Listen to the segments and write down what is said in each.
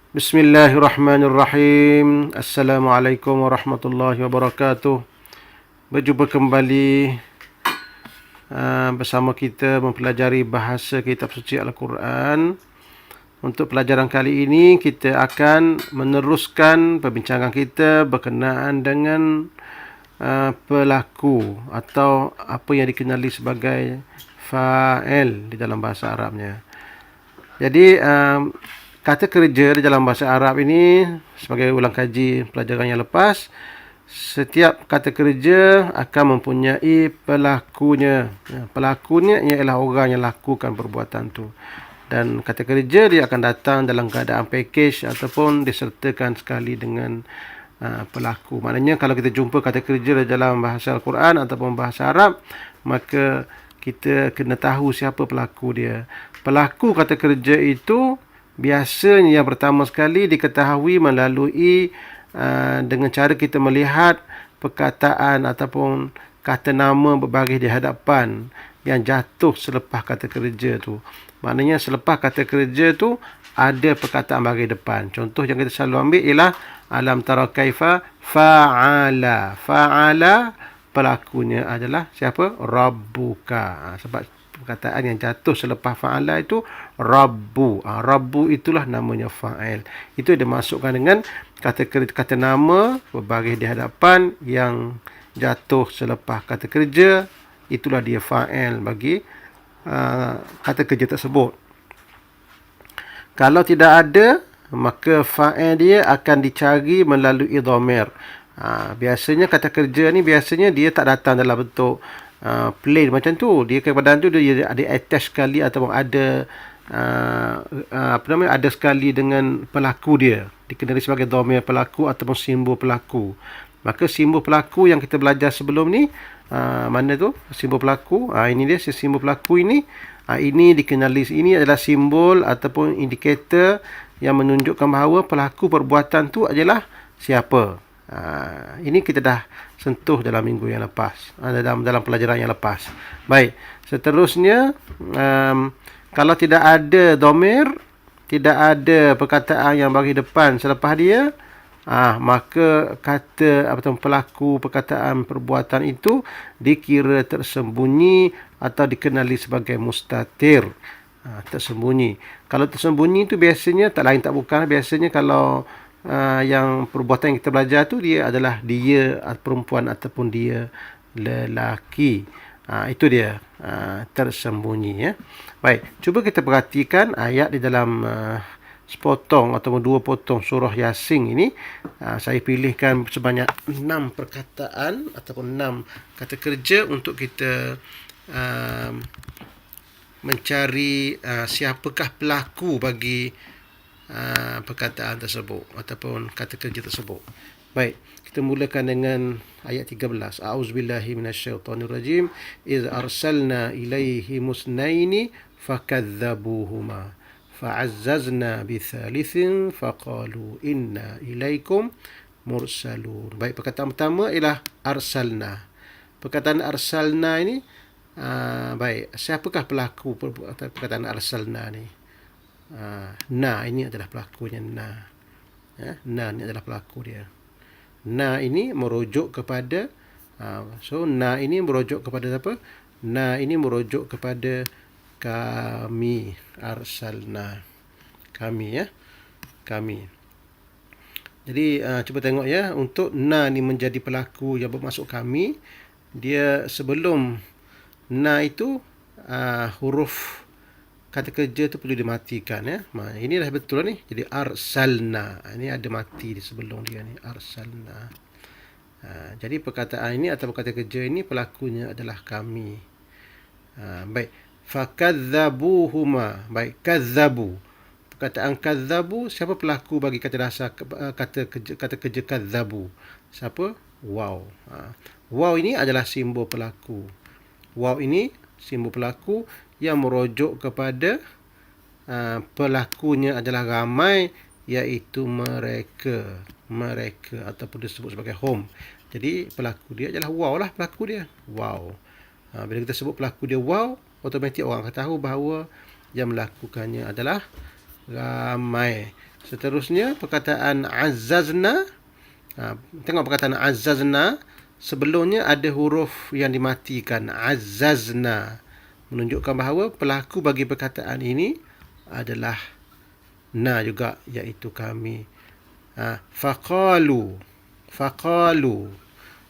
Bismillahirrahmanirrahim. Assalamualaikum warahmatullahi wabarakatuh. Berjumpa kembali bersama kita mempelajari bahasa kitab suci Al-Quran. Untuk pelajaran kali ini kita akan meneruskan perbincangan kita berkenaan dengan pelaku atau apa yang dikenali sebagai fa'il di dalam bahasa Arabnya. Jadi kata kerja di dalam bahasa Arab ini, sebagai ulang kaji pelajaran yang lepas, setiap kata kerja akan mempunyai pelakunya. Pelakunya ialah orang yang lakukan perbuatan tu. Dan kata kerja dia akan datang dalam keadaan package ataupun disertakan sekali dengan pelaku. Maknanya kalau kita jumpa kata kerja dalam bahasa Al-Quran ataupun bahasa Arab, maka kita kena tahu siapa pelaku dia. Pelaku kata kerja itu biasanya yang pertama sekali diketahui melalui dengan cara kita melihat perkataan ataupun kata nama berbaris di hadapan yang jatuh selepas kata kerja tu. Maknanya selepas kata kerja tu ada perkataan baris depan. Contoh yang kita selalu ambil ialah alam tara kaifa fa'ala. Fa'ala pelakunya adalah siapa? Rabbuka. Sebab perkataan yang jatuh selepas fa'ala itu Rabbu. Rabbu itulah namanya fa'il. Itu dimasukkan dengan kata nama berbaris di hadapan yang jatuh selepas kata kerja. Itulah dia fa'il bagi kata kerja tersebut. Kalau tidak ada, maka fa'il dia akan dicari melalui dhamir. Biasanya kata kerja ni biasanya dia tak datang dalam bentuk plain macam tu. Dia keadaan tu dia ada attach sekali ataupun ada ada sekali dengan pelaku dia. Dikenali sebagai dhamir pelaku ataupun simbol pelaku. Maka simbol pelaku yang kita belajar sebelum ni, mana tu simbol pelaku? Ini dia simbol pelaku ini. Ini dikenali, ini adalah simbol ataupun indikator yang menunjukkan bahawa pelaku perbuatan tu adalah siapa. Ini kita dah sentuh dalam minggu yang lepas, dalam pelajaran yang lepas. Baik, seterusnya kalau tidak ada dhamir, tidak ada perkataan yang bagi depan selepas dia, maka kata atau pelaku perkataan perbuatan itu dikira tersembunyi atau dikenali sebagai mustatir. Tersembunyi. Kalau tersembunyi itu biasanya tak lain tak bukan, biasanya kalau yang perbuatan yang kita belajar tu dia adalah dia perempuan ataupun dia lelaki. Itu dia tersembunyi ya. Baik, cuba kita perhatikan ayat di dalam sepotong ataupun dua potong surah Yasin ini. Saya pilihkan sebanyak 6 perkataan ataupun 6 kata kerja untuk kita mencari siapakah pelaku bagi perkataan tersebut ataupun kata kerja tersebut. Baik, kita mulakan dengan ayat 13. A'udzubillahi minasyaitonirrajim. Iz arsalna ilaihi musnaini fakadzabuhuma fa'azzazna bithalithin faqalu inna ilaikum mursalun. Baik, perkataan pertama ialah arsalna. Perkataan arsalna ini baik, siapakah pelaku perkataan arsalna ni? Na ini adalah pelakunya. Na ini adalah pelaku dia. Na ini merujuk kepada na ini merujuk kepada apa? Na ini merujuk kepada kami. Arsalna, kami ya, kami. Jadi cuba tengok ya, untuk na ni menjadi pelaku yang bermaksud kami, dia sebelum na itu huruf kata kerja tu perlu dimatikan ya. Ini dah betul ni. Jadi arsalna, ini ada mati di sebelum dia ni, arsalna. Jadi perkataan ini atau kata kerja ini pelakunya adalah kami. Baik, fakadzabuhuma. Baik, kadzabu. Perkataan kadzabu, siapa pelaku bagi kata dasar kata kerja kadzabu? Siapa? Waw. Waw ini adalah simbol pelaku. Waw ini simbol pelaku yang merujuk kepada pelakunya adalah ramai, iaitu mereka ataupun disebut sebagai hum. Jadi pelaku dia adalah waw lah, pelaku dia waw. Bila kita sebut pelaku dia waw, automatik orang akan tahu bahawa yang melakukannya adalah ramai. Seterusnya perkataan azzazna. Tengok perkataan azzazna. Sebelumnya ada huruf yang dimatikan. Azzazna. Menunjukkan bahawa pelaku bagi perkataan ini adalah na juga, iaitu kami. Faqalu. Faqalu.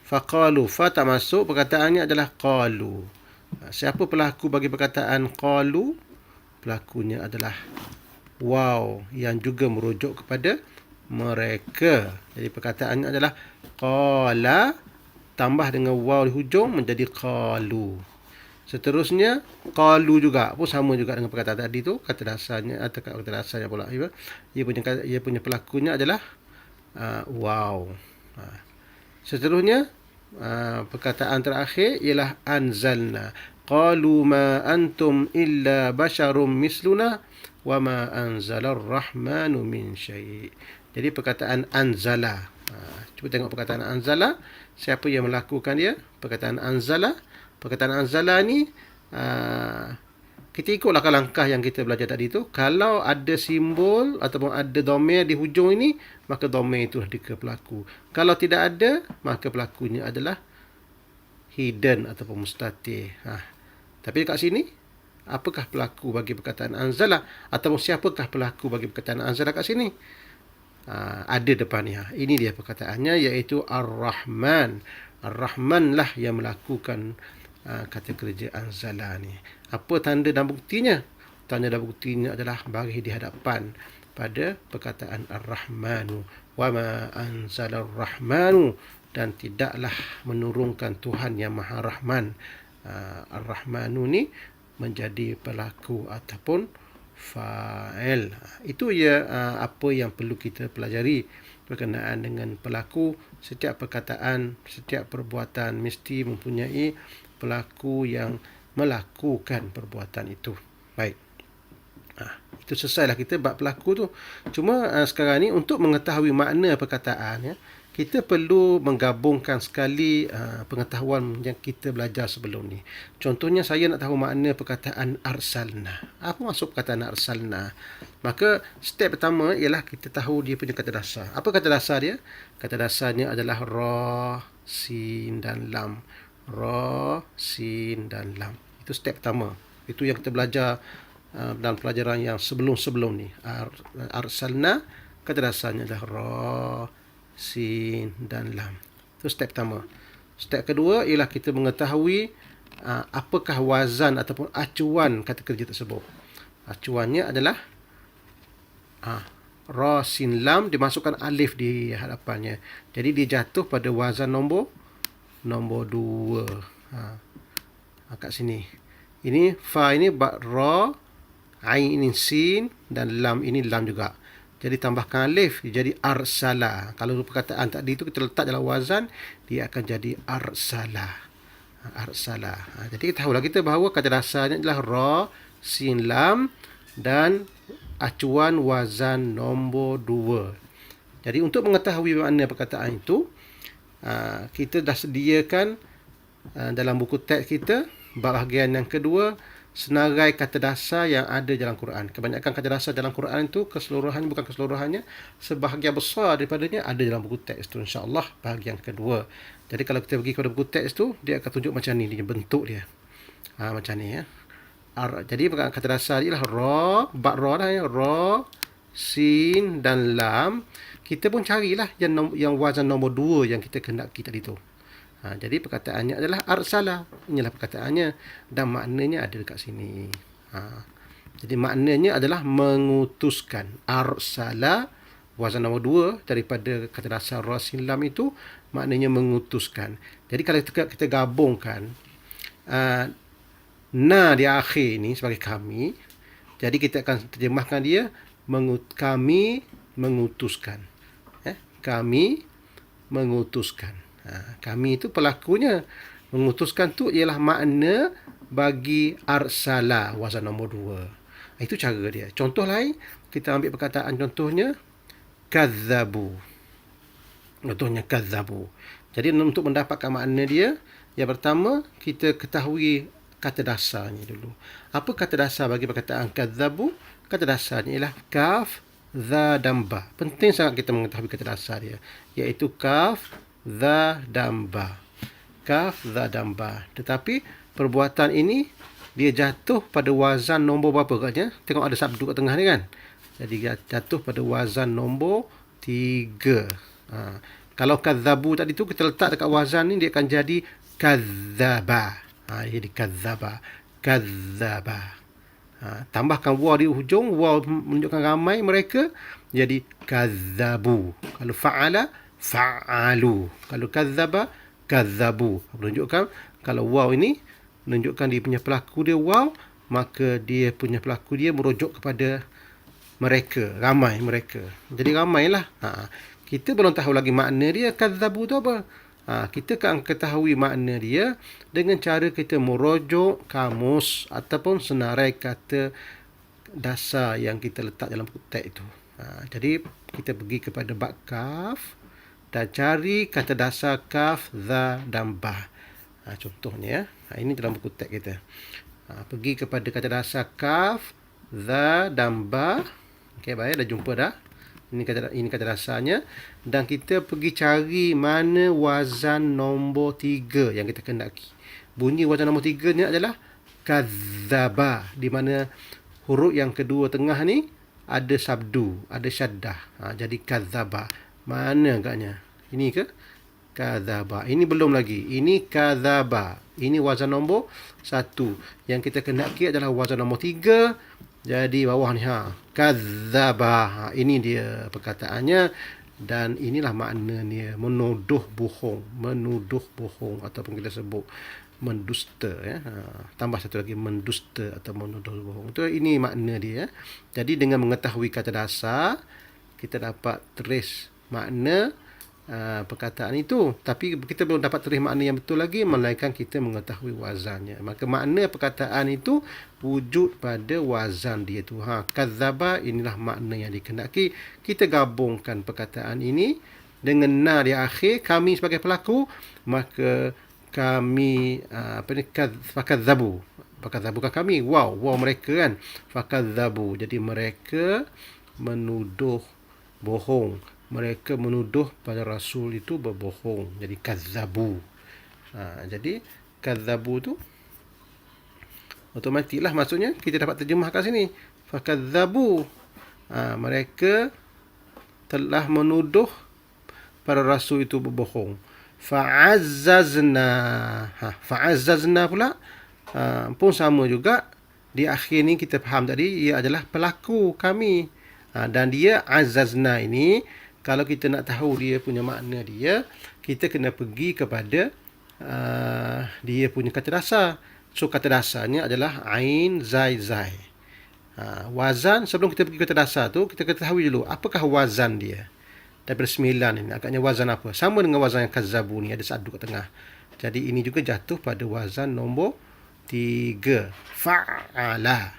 Faqalu. Fa tak masuk, perkataannya adalah qalu. Siapa pelaku bagi perkataan qalu? Pelakunya adalah waw yang juga merujuk kepada mereka. Jadi perkataannya adalah qala tambah dengan waw di hujung menjadi qalu. Seterusnya qalu juga pun sama juga dengan perkataan tadi tu, kata dasarnya atau kata dasarnya pula ia punya pelakunya adalah waw. Seterusnya perkataan terakhir ialah anzalna. Qalu ma antum illa basyarum misluna wa ma anzalar rahmanu min syai'. Jadi perkataan anzala. Cuba tengok perkataan anzala. Siapa yang melakukan dia? Perkataan anzala. Perkataan anzala ni kita ikut langkah-langkah yang kita belajar tadi tu. Kalau ada simbol ataupun ada dhamir di hujung ini, maka dhamir itu di pelaku. Kalau tidak ada, maka pelakunya adalah hidden ataupun mustatir. Tapi kat sini, apakah pelaku bagi perkataan anzala? Ataupun siapakah pelaku bagi perkataan anzala kat sini? Ada depan ni. Ini dia perkataannya, iaitu Ar-Rahman. Ar-Rahman lah yang melakukan kata kerja anzala ni. Apa tanda dan buktinya? Tanda dan buktinya adalah bagi di hadapan pada perkataan Ar-Rahmanu. Wa ma anzala Ar-Rahmanu. Dan tidaklah menurunkan Tuhan yang Maha Rahman. Ar-Rahmanu ni menjadi pelaku ataupun fa'il. Itu apa yang perlu kita pelajari berkenaan dengan pelaku. Setiap perkataan, setiap perbuatan mesti mempunyai pelaku yang melakukan perbuatan itu. Baik. Itu selesailah kita bab pelaku tu. Cuma sekarang ni untuk mengetahui makna perkataan, kita perlu menggabungkan sekali pengetahuan yang kita belajar sebelum ni. Contohnya saya nak tahu makna perkataan arsalna. Apa maksud perkataan arsalna? Maka step pertama ialah kita tahu dia punya kata dasar. Apa kata dasar dia? Kata dasarnya adalah ra, sin dan lam. Ra, sin dan lam. Itu step pertama. Itu yang kita belajar dalam pelajaran yang sebelum-sebelum ni. Arsalna, kata dasarnya adalah ra, sin dan lam. Itu step pertama. Step kedua ialah kita mengetahui apakah wazan ataupun acuan kata kerja tersebut. Acuannya adalah ra, sin, lam, dimasukkan alif di hadapannya. Jadi dia jatuh pada wazan nombor 2. Kat sini. Ini fa ini ra, ain ini sin dan lam ini lam juga. Jadi tambahkan alif, jadi arsala. Kalau perkataan tadi itu kita letak dalam wazan, dia akan jadi arsala. Arsala. Jadi kita tahulah kita bahawa kata dasarnya adalah ra, sin, lam dan acuan wazan nombor 2. Jadi untuk mengetahui makna perkataan itu, kita dah sediakan dalam buku teks kita bahagian yang kedua, senarai kata dasar yang ada dalam Quran. Kebanyakan kata dasar dalam Quran itu keseluruhannya, bukan keseluruhannya, sebahagian besar daripadanya ada dalam buku teks itu, insya-Allah bahagian kedua. Jadi kalau kita pergi kepada buku teks tu, dia akan tunjuk macam ni dia bentuk dia. Macam ni ya. Jadi kata dasar ialah ra, ra dah ya, ra, sin dan lam. Kita pun carilah yang wazan nombor 2 yang kita kendaki tadi tu. Jadi perkataannya adalah arsala. Inilah perkataannya dan maknanya ada dekat sini. Jadi maknanya adalah mengutuskan. Arsala, wazan nombor 2 daripada kata dasar ra, sin, lam itu maknanya mengutuskan. Jadi kalau kita gabungkan na di akhir ni sebagai kami, jadi kita akan terjemahkan dia kami mengutuskan. Kami mengutuskan. Kami itu pelakunya. Mengutuskan tu ialah makna bagi arsala, wazan nombor 2. Itu cara dia. Contoh lain, kita ambil perkataan contohnya kadzabu. Contohnya kadzabu. Jadi untuk mendapatkan makna dia, yang pertama kita ketahui kata dasarnya dulu. Apa kata dasar bagi perkataan kadzabu? Kata dasarnya ialah kaf, za dan ba. Penting sangat kita mengetahui kata dasar dia, iaitu kaf, za dan ba. Kaf, za dan ba. Tetapi perbuatan ini dia jatuh pada wazan nombor berapa katnya? Tengok ada sabdu kat tengah ni kan. Jadi jatuh pada wazan nombor 3. Kalau kadzabu tadi tu kita letak dekat wazan ni, dia akan jadi kadzaba. Jadi kadzaba. Kadzaba. Tambahkan waw di hujung, waw menunjukkan ramai mereka, jadi kadzabu. Kalau fa'ala, fa'alu. Kalau kadzaba, kadzabu. Menunjukkan kalau waw ini menunjukkan dia punya pelaku dia waw, maka dia punya pelaku dia merujuk kepada mereka, ramai mereka. Jadi ramailah. Kita belum tahu lagi makna dia kadzabu tu apa. Kita akan ketahui makna dia dengan cara kita merujuk kamus ataupun senarai kata dasar yang kita letak dalam buku teks itu. Jadi kita pergi kepada bab kaf dan cari kata dasar kaf, za dan ba. Contohnya, ini dalam buku teks kita. Pergi kepada kata dasar kaf, za dan ba. Okey, baik, dah jumpa dah. Ini kata dasarnya. Dan kita pergi cari mana wazan nombor 3 yang kita kendaki. Bunyi wazan nombor 3 ni adalah kadzaba, di mana huruf yang kedua tengah ni ada sabdu, ada syaddah. Jadi kadzaba. Mana agaknya? Ini ke? Kadzaba. Ini belum lagi. Ini kadzaba. Ini wazan nombor 1. Yang kita kendaki adalah wazan nombor 3. Jadi bawah ni, kadzaba. Ini dia perkataannya. Dan inilah maknanya, menuduh bohong. Menuduh bohong ataupun kita sebut mendusta. Tambah satu lagi, mendusta atau menuduh bohong. Ini makna dia. Jadi dengan mengetahui kata dasar, kita dapat tulis makna perkataan itu. Tapi kita belum dapat tulis makna yang betul lagi, melainkan kita mengetahui wazannya. Maka makna perkataan itu wujud pada wazan dia tu. Kadzaba, inilah makna yang dikehendaki. Kita gabungkan perkataan ini dengan na di akhir, kami sebagai pelaku, maka kami fakadzabu. Fakadzabu kan kami, wow mereka kan. Fakadzabu, jadi mereka menuduh bohong. Mereka menuduh pada Rasul itu berbohong. Jadi kazzabu. Jadi kazzabu tu otomatiklah maksudnya kita dapat terjemah kat sini. Fakazzabu. Mereka telah menuduh para Rasul itu berbohong. Fa'azzazna. Fa'azzazna pula pun sama juga. Di akhir ni kita faham tadi, ia adalah pelaku kami. Dan dia azzazna ini, kalau kita nak tahu dia punya makna dia, kita kena pergi kepada dia punya kata dasar. So, kata dasarnya adalah ain, zai, zai. Wazan, sebelum kita pergi kata dasar tu, kita ketahui dulu, apakah wazan dia? Daripada 9 ini, agaknya wazan apa? Sama dengan wazan yang kazzabu ni, ada sadu kat tengah. Jadi, ini juga jatuh pada wazan nombor 3. Fa'ala.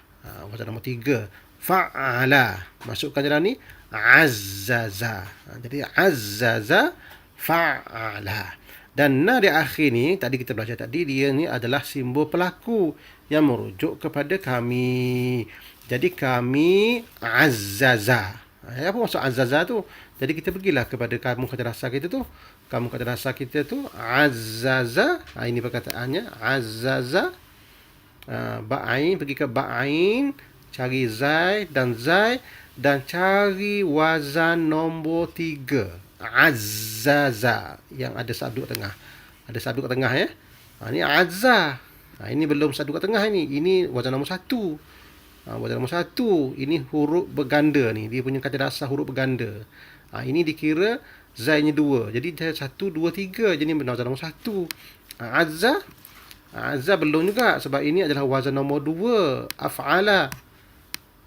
Wazan nombor 3. Fa'ala. Masukkan dalam ni, azzaza. Jadi azzaza fa'ala. Dan na di akhir ni, tadi kita belajar tadi, dia ni adalah simbol pelaku yang merujuk kepada kami. Jadi kami azzaza. Apa maksud azzaza tu? Jadi kita pergilah kepada kamu kata dasar kita tu. Kamu kata dasar kita tu azzaza. Ini perkataannya azzaza. Ba'ain, pergi ke ba'ain, cari zai dan zai, dan cari wazan nombor 3. Azzaza. Yang ada sabdu kat tengah. Ada sabdu kat tengah ya. Ini azza. Ini belum sabdu kat tengah ni. Ini wazan nombor 1. Wazan nombor 1. Ini huruf berganda ni. Dia punya kata dasar huruf berganda. Ini dikira zainya 2. Jadi 1, 2, 3. Jadi wazan nombor 1. Azza. Azza belum juga. Sebab ini adalah wazan nombor 2. Af'ala.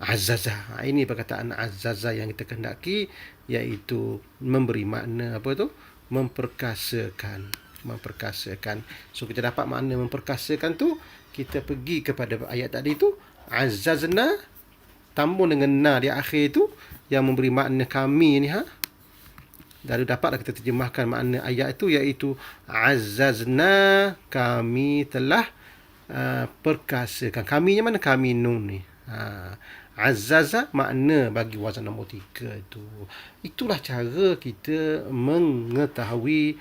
Azzaza. Ini perkataan azzaza yang kita kehendaki, iaitu memberi makna apa tu? Memperkasakan. Memperkasakan. So kita dapat makna memperkasakan tu, kita pergi kepada ayat tadi tu, azzazna tambah dengan na di akhir tu yang memberi makna kami ni Lalu dapatlah kita terjemahkan makna ayat itu, iaitu azzazna, kami telah perkasakan. Kaminya mana? Kami nun ni. Azzaza makna bagi wazan nombor 3 itu. Itulah cara kita mengetahui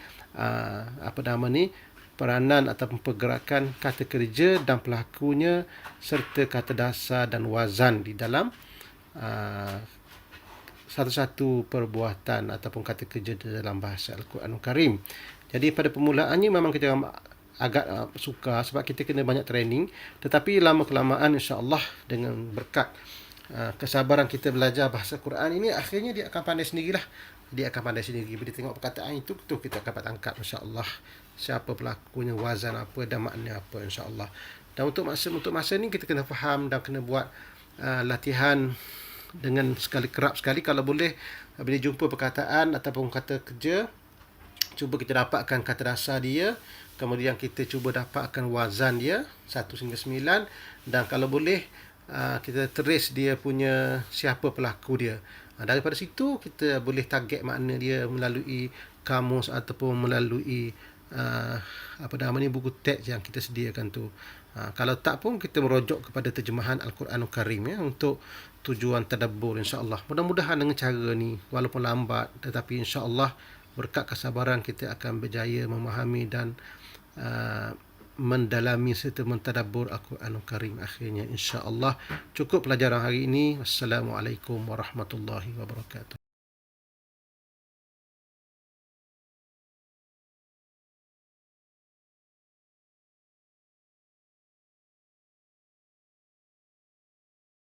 apa nama ni, peranan ataupun pergerakan kata kerja dan pelakunya serta kata dasar dan wazan di dalam satu-satu perbuatan ataupun kata kerja di dalam bahasa Al-Quranul Karim. Jadi pada permulaannya memang kita agak sukar sebab kita kena banyak training, tetapi lama kelamaan insya-Allah dengan berkat kesabaran kita belajar bahasa Quran ini, akhirnya dia akan pandai sendirilah. Dia akan pandai sendiri. Bila tengok perkataan itu, tu kita akan tangkap insya-Allah siapa pelakunya, wazan apa dan makna apa insya-Allah. Dan untuk masa ni kita kena faham dan kena buat latihan dengan kerap sekali kalau boleh. Bila jumpa perkataan ataupun kata kerja, cuba kita dapatkan kata dasar dia, kemudian kita cuba dapatkan wazan dia 1 hingga 9, dan kalau boleh kita trace dia punya siapa pelaku dia. Daripada situ kita boleh target makna dia melalui kamus ataupun melalui apa nama ni, buku teks yang kita sediakan tu. Kalau tak pun kita merujuk kepada terjemahan Al-Quranul Karim ya, untuk tujuan tadabbur insya-Allah. Mudah-mudahan dengan cara ni walaupun lambat, tetapi insya-Allah berkat kesabaran kita akan berjaya memahami dan mendalami serta mentadabbur Al-Quranul Karim akhirnya insya-Allah. Cukup pelajaran hari ini. Wassalamualaikum warahmatullahi wabarakatuh.